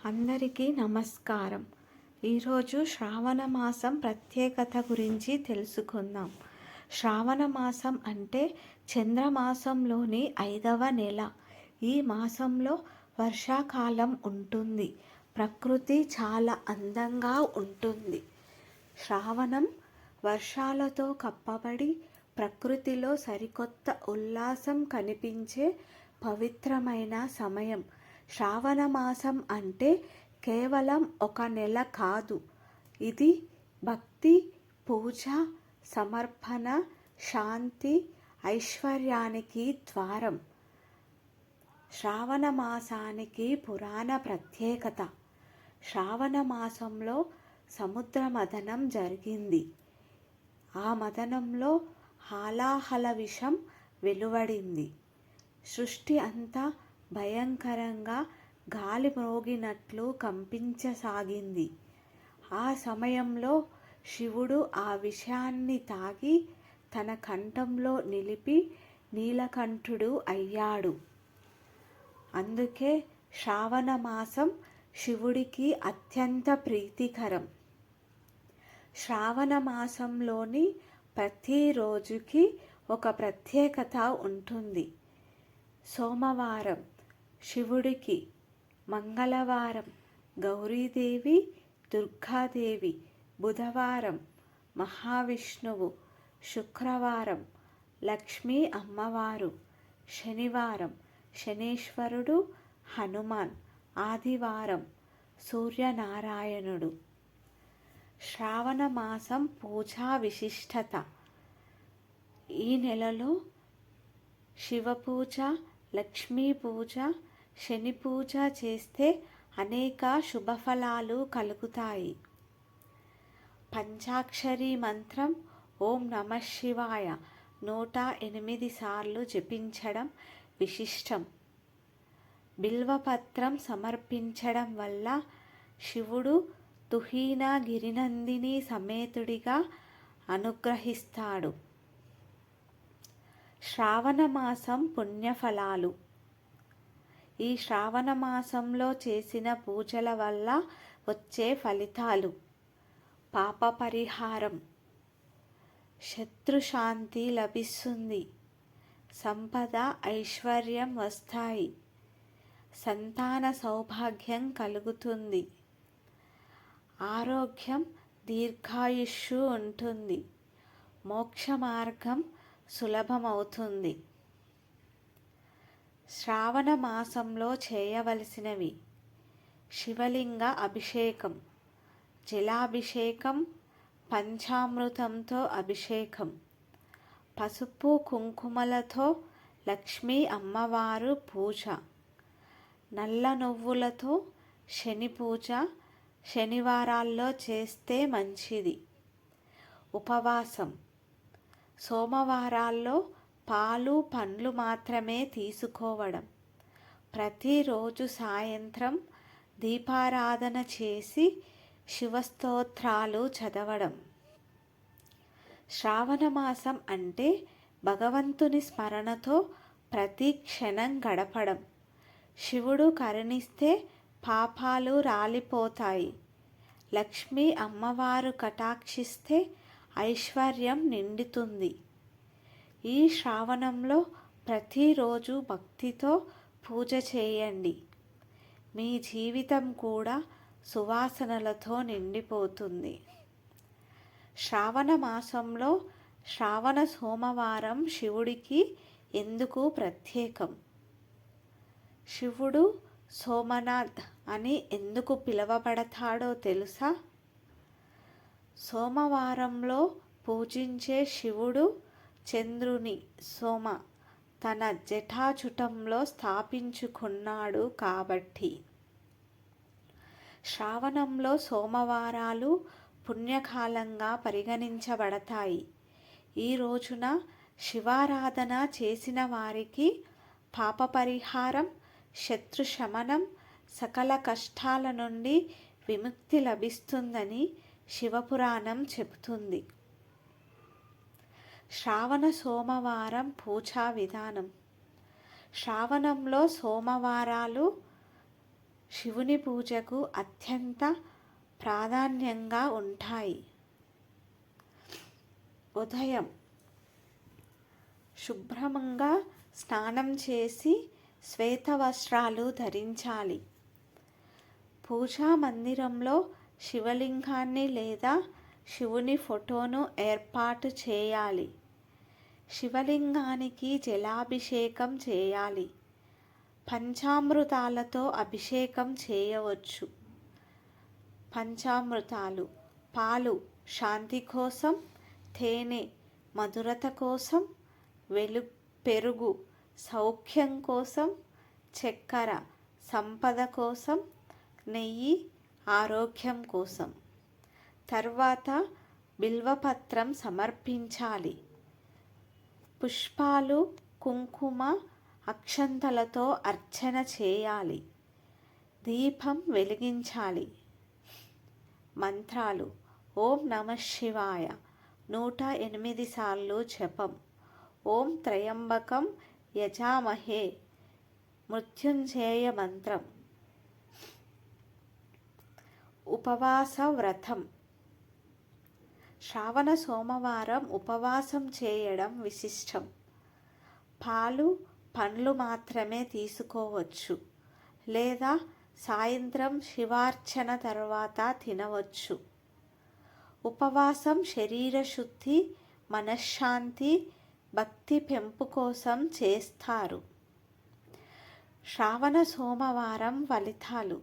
అందరికీ నమస్కారం. ఈరోజు శ్రావణ మాసం ప్రత్యేకత గురించి తెలుసుకుందాం. శ్రావణ మాసం అంటే చంద్రమాసంలోని 5వ నెల. ఈ మాసంలో వర్షాకాలం ఉంటుంది. ప్రకృతి చాలా అందంగా ఉంటుంది. శ్రావణం వర్షాలతో కప్పబడి ప్రకృతిలో సరికొత్త ఉల్లాసం కనిపించే పవిత్రమైన సమయం. శ్రావణ మాసం అంటే కేవలం ఒక నెల కాదు. ఇది భక్తి, పూజ, సమర్పణ, శాంతి, ఐశ్వర్యానికి ద్వారం. శ్రావణ మాసానికి పురాణ ప్రత్యేకత. శ్రావణ మాసంలో సముద్ర మథనం జరిగింది. ఆ మథనంలో హాలాహల విషం వెలువడింది. సృష్టి అంతా భయంకరంగా గాలి మ్రోగినట్లు కంపించసాగింది. ఆ సమయంలో శివుడు ఆ విషయాన్ని తాగి తన కంఠంలో నిలిపి నీలకంఠుడు అయ్యాడు. అందుకే శ్రావణ మాసం శివుడికి అత్యంత ప్రీతికరం. శ్రావణ మాసంలోని ప్రతిరోజుకి ఒక ప్రత్యేకత ఉంటుంది. సోమవారం శివుడికి, మంగళవారం గౌరీదేవి, దుర్గాదేవి, బుధవారం మహావిష్ణువు, శుక్రవారం లక్ష్మీ అమ్మవారు, శనివారం శనీశ్వరుడు, హనుమాన్, ఆదివారం సూర్యనారాయణుడు. శ్రావణ మాసం పూజా విశిష్టత. ఈ నెలలో శివపూజ, లక్ష్మీ పూజ, శని పూజ చేస్తే అనేక శుభఫలాలు కలుగుతాయి. పంచాక్షరి మంత్రం ఓం నమః శివాయ 108 సార్లు జపించడం విశిష్టం. బిల్వపత్రం సమర్పించడం వల్ల శివుడు తుహీన గిరినందిని సమేతుడిగా అనుగ్రహిస్తాడు. శ్రావణ మాసం పుణ్యఫలాలు. ఈ శ్రావణ మాసంలో చేసిన పూజల వల్ల వచ్చే ఫలితాలు: పాప పరిహారం, శత్రుశాంతి లభిస్తుంది, సంపద ఐశ్వర్యం వస్తాయి, సంతాన సౌభాగ్యం కలుగుతుంది, ఆరోగ్యం దీర్ఘాయుష్షు ఉంటుంది, మోక్ష మార్గం సులభమవుతుంది. శ్రావణ మాసంలో చేయవలసినవి: శివలింగ అభిషేకం, జలాభిషేకం, పంచామృతంతో అభిషేకం, పసుపు కుంకుమలతో లక్ష్మీ అమ్మవారు పూజ, నల్ల నువ్వులతో శని పూజ శనివారాల్లో చేస్తే మంచిది. ఉపవాసం. సోమవారాల్లో పాలు, పండ్లు మాత్రమే తీసుకోవడం. ప్రతిరోజు సాయంత్రం దీపారాధన చేసి శివస్తోత్రాలు చదవడం. శ్రావణ మాసం అంటే భగవంతుని స్మరణతో ప్రతి క్షణం గడపడం. శివుడు కరుణిస్తే పాపాలు రాలిపోతాయి. లక్ష్మీ అమ్మవారు కటాక్షిస్తే ఐశ్వర్యం నిండుతుంది. ఈ శ్రావణంలో ప్రతిరోజు భక్తితో పూజ చేయండి. మీ జీవితం కూడా సువాసనలతో నిండిపోతుంది. శ్రావణ మాసంలో శ్రావణ సోమవారం శివుడికి ఎందుకు ప్రత్యేకం? శివుడు సోమనాథ్ అని ఎందుకు పిలువబడతాడో తెలుసా? సోమవారంలో పూజించే శివుడు చంద్రుని సోమ తన జటాజుటంలో స్థాపించుకున్నాడు కాబట్టి. శ్రావణంలో సోమవారాలు పుణ్యకాలంగా పరిగణించబడతాయి. ఈ రోజున శివారాధన చేసిన వారికి పాప పరిహారం, శత్రు శమనం, సకల కష్టాల నుండి విముక్తి లభిస్తుందని శివపురాణం చెబుతుంది. శ్రావణ సోమవారం పూజా విధానం. శ్రావణంలో సోమవారాలు శివుని పూజకు అత్యంత ప్రాధాన్యంగా ఉంటాయి. ఉదయం శుభ్రంగా స్నానం చేసి శ్వేత వస్త్రాలు ధరించాలి. పూజా మందిరంలో శివలింగాన్ని లేదా శివుని ఫోటోను ఏర్పాటు చేయాలి. శివలింగానికి జలాభిషేకం చేయాలి. పంచామృతాలతో అభిషేకం చేయవచ్చు. పంచామృతాలు: పాలు శాంతి కోసం, తేనె మధురత కోసం, పెరుగు సౌఖ్యం కోసం, చక్కెర సంపద కోసం, నెయ్యి ఆరోగ్యం కోసం. తర్వాత బిల్వపత్రం సమర్పించాలి. పుష్పాలు, కుంకుమ, అక్షంతలతో అర్చన చేయాలి. దీపం వెలిగించాలి. మంత్రాలు: ఓం నమః శివాయ 108 సార్లు జపం. ఓం త్రయంబకం యజామహే మృత్యుంజయ మంత్రం. ఉపవాస వ్రతం: శ్రావణ సోమవారం ఉపవాసం చేయడం విశిష్టం. పాలు, పండ్లు మాత్రమే తీసుకోవచ్చు లేదా సాయంత్రం శివార్చన తర్వాత తినవచ్చు. ఉపవాసం శరీర శుద్ధి, మనశ్శాంతి, భక్తి పెంపు కోసం చేస్తారు. శ్రావణ సోమవారం ఫలితాలు: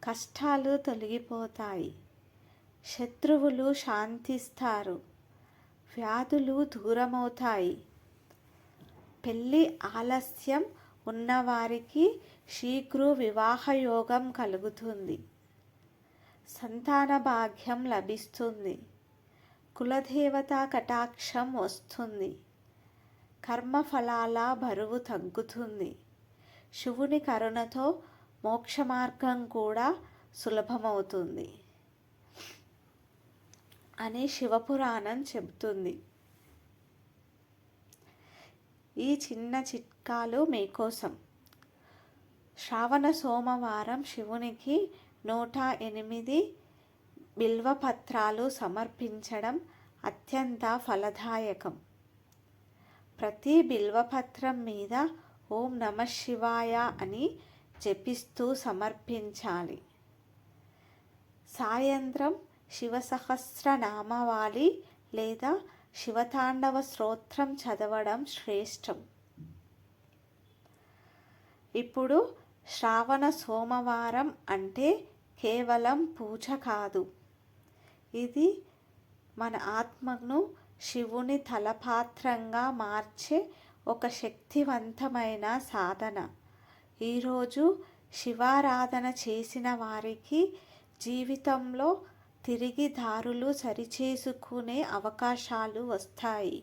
కష్టాలు తొలగిపోతాయి. శత్రువులు శాంతిస్తారు. వ్యాధులు దూరమవుతాయి. పెళ్ళి ఆలస్యం ఉన్నవారికి శీఘ్ర వివాహయోగం కలుగుతుంది. సంతాన భాగ్యం లభిస్తుంది. కులదేవత కటాక్షం వస్తుంది. కర్మఫలాల బరువు తగ్గుతుంది. శివుని కరుణతో మోక్ష మార్గం కూడా సులభమవుతుంది అని శివపురాణం చెబుతుంది. ఈ చిన్న చిట్కాలు మీకోసం. శ్రావణ సోమవారం శివునికి 108 బిల్వపత్రాలు సమర్పించడం అత్యంత ఫలదాయకం. ప్రతి బిల్వపత్రం మీద ఓం నమః శివాయ అని జపిస్తూ సమర్పించాలి. సాయంత్రం శివసహస్రనామావళి లేదా శివతాండవ స్తోత్రం చదవడం శ్రేష్టం. ఇప్పుడు శ్రావణ సోమవారం అంటే కేవలం పూజ కాదు, ఇది మన ఆత్మను శివుని తలపాత్రంగా మార్చే ఒక శక్తివంతమైన సాధన. ఈరోజు శివారాధన చేసిన వారికి జీవితంలో తిరిగి దారులు సరిచేసుకునే అవకాశాలు వస్తాయి.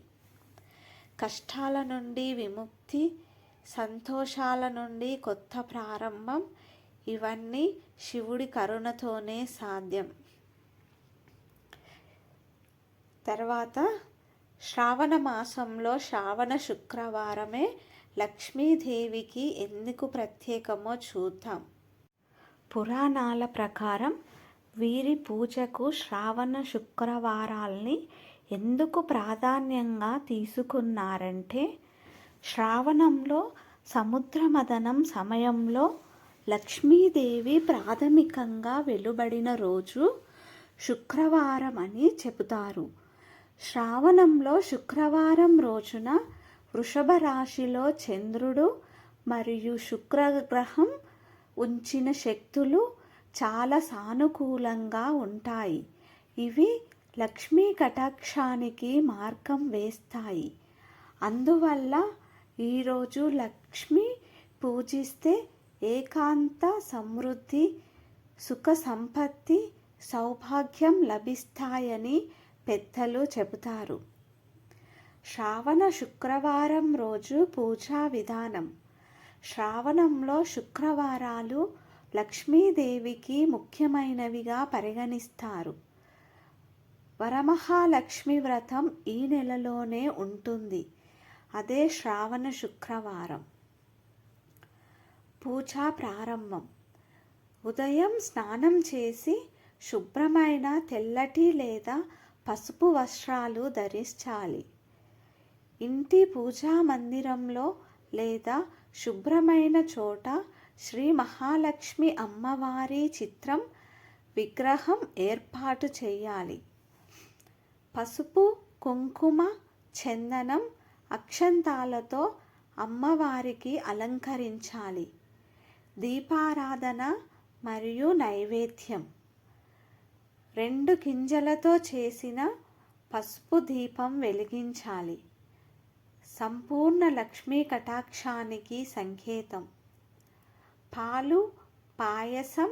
కష్టాల నుండి విముక్తి, సంతోషాల నుండి కొత్త ప్రారంభం, ఇవన్నీ శివుడి కరుణతోనే సాధ్యం. తర్వాత శ్రావణ మాసంలో శ్రావణ శుక్రవారమే లక్ష్మీదేవికి ఎందుకు ప్రత్యేకమో చూద్దాం. పురాణాల ప్రకారం వీరి పూజకు శ్రావణ శుక్రవారాల్ని ఎందుకు ప్రాధాన్యంగా తీసుకున్నారంటే, శ్రావణంలో సముద్రమథనం సమయంలో లక్ష్మీదేవి ప్రాథమికంగా వెలువడిన రోజు శుక్రవారం అని చెబుతారు. శ్రావణంలో శుక్రవారం రోజున వృషభ రాశిలో చంద్రుడు మరియు శుక్రగ్రహం ఉంచిన శక్తులు చాలా సానుకూలంగా ఉంటాయి. ఇవి లక్ష్మీ కటాక్షానికి మార్గం వేస్తాయి. అందువల్ల ఈరోజు లక్ష్మి పూజిస్తే ఏకాంత సమృద్ధి, సుఖ సంపత్తి, సౌభాగ్యం లభిస్తాయని పెద్దలు చెబుతారు. శ్రావణ శుక్రవారం రోజు పూజా విధానం. శ్రావణంలో శుక్రవారాలు లక్ష్మీదేవికి ముఖ్యమైనవిగా పరిగణిస్తారు. వరమహాలక్ష్మి వ్రతం ఈ నెలలోనే ఉంటుంది. అదే శ్రావణ శుక్రవారం. పూజా ప్రారంభం. ఉదయం స్నానం చేసి శుభ్రమైన తెల్లటి లేదా పసుపు వస్త్రాలు ధరించాలి. ఇంటి పూజా మందిరంలో లేదా శుభ్రమైన చోట శ్రీ మహాలక్ష్మి అమ్మవారి చిత్రం విగ్రహం ఏర్పాటు చేయాలి. పసుపు, కుంకుమ, చందనం, అక్షంతాలతో అమ్మవారికి అలంకరించాలి. దీపారాధన మరియు నైవేద్యం 2 గింజలతో చేసిన పసుపు దీపం వెలిగించాలి. సంపూర్ణ లక్ష్మీ కటాక్షానికి సంకేతం. పాలు, పాయసం,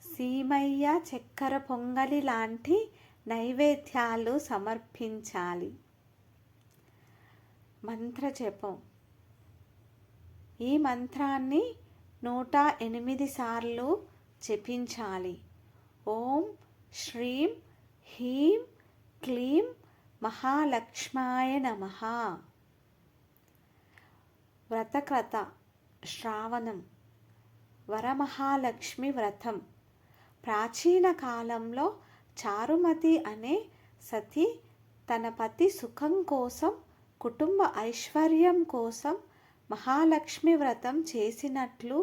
సీమయ్య, చక్కెర పొంగలి లాంటి నైవేద్యాలు సమర్పించాలి. మంత్రజపం. ఈ మంత్రాన్ని 108 సార్లు జపించాలి. ఓం శ్రీం హ్రీం క్లీం మహాలక్ష్మాయ నమః. వ్రతకథ. శ్రావణం. వరమహాలక్ష్మి వ్రతం. ప్రాచీన కాలంలో చారుమతి అనే సతి తన పతి సుఖం కోసం, కుటుంబ ఐశ్వర్యం కోసం మహాలక్ష్మి వ్రతం చేసినట్లు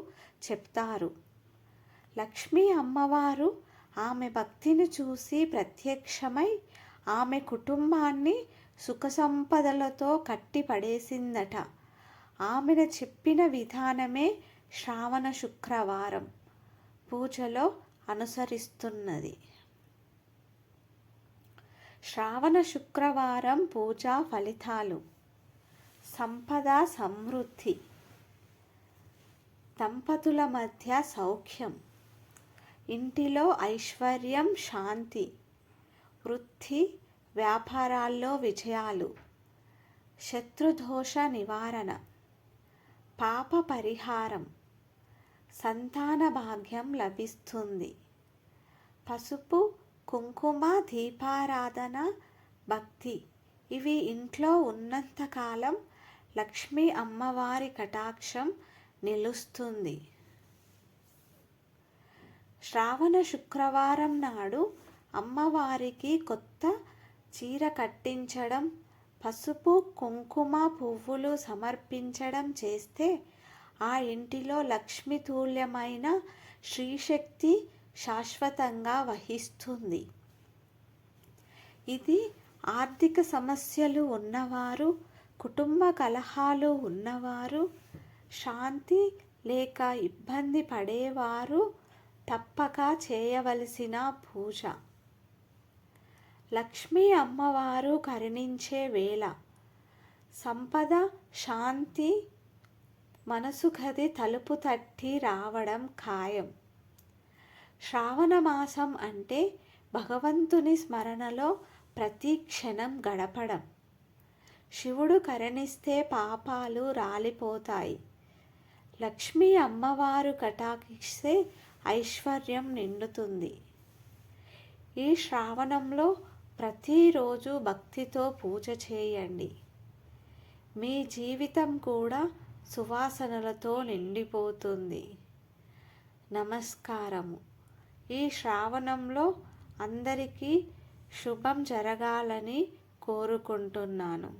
చెప్తారు. లక్ష్మీ అమ్మవారు ఆమె భక్తిని చూసి ప్రత్యక్షమై ఆమె కుటుంబాన్ని సుఖ సంపదలతో కట్టిపడేసిందట. ఆమెను చెప్పిన విధానమే శ్రావణ శుక్రవారం పూజలో అనుసరిస్తున్నది. శ్రావణ శుక్రవారం పూజా ఫలితాలు. సంపద సమృద్ధి, దంపతుల మధ్య సౌఖ్యం, ఇంటిలో ఐశ్వర్యం, శాంతి, వృత్తి వ్యాపారాల్లో విజయాలు, శత్రుదోష నివారణ, పాప పరిహారం, సంతాన భాగ్యం లభిస్తుంది. పసుపు, కుంకుమ, దీపారాధన, భక్తి ఇవి ఇంట్లో ఉన్నంతకాలం లక్ష్మీ అమ్మవారి కటాక్షం నిలుస్తుంది. శ్రావణ శుక్రవారం నాడు అమ్మవారికి కొత్త చీర కట్టించడం, పసుపు, కుంకుమ, పువ్వులు సమర్పించడం చేస్తే ఆ ఇంటిలో లక్ష్మీతుల్యమైన శ్రీశక్తి శాశ్వతంగా వహిస్తుంది. ఇది ఆర్థిక సమస్యలు ఉన్నవారు, కుటుంబ కలహాలు ఉన్నవారు, శాంతి లేక ఇబ్బంది పడేవారు తప్పక చేయవలసిన పూజ. లక్ష్మీ అమ్మవారు కరుణించే వేళ. సంపద, శాంతి మనసు గది తలుపు తట్టి రావడం ఖాయం. శ్రావణ మాసం అంటే భగవంతుని స్మరణలో ప్రతి క్షణం గడపడం. శివుడు కరుణిస్తే పాపాలు రాలిపోతాయి. లక్ష్మీ అమ్మవారు కటాక్షిస్తే ఐశ్వర్యం నిండుతుంది. ఈ శ్రావణంలో ప్రతిరోజు భక్తితో పూజ చేయండి. మీ జీవితం కూడా సువాసనలతో నిండిపోతుంది. నమస్కారము. ఈ శ్రావణంలో అందరికీ శుభం జరగాలని కోరుకుంటున్నాను.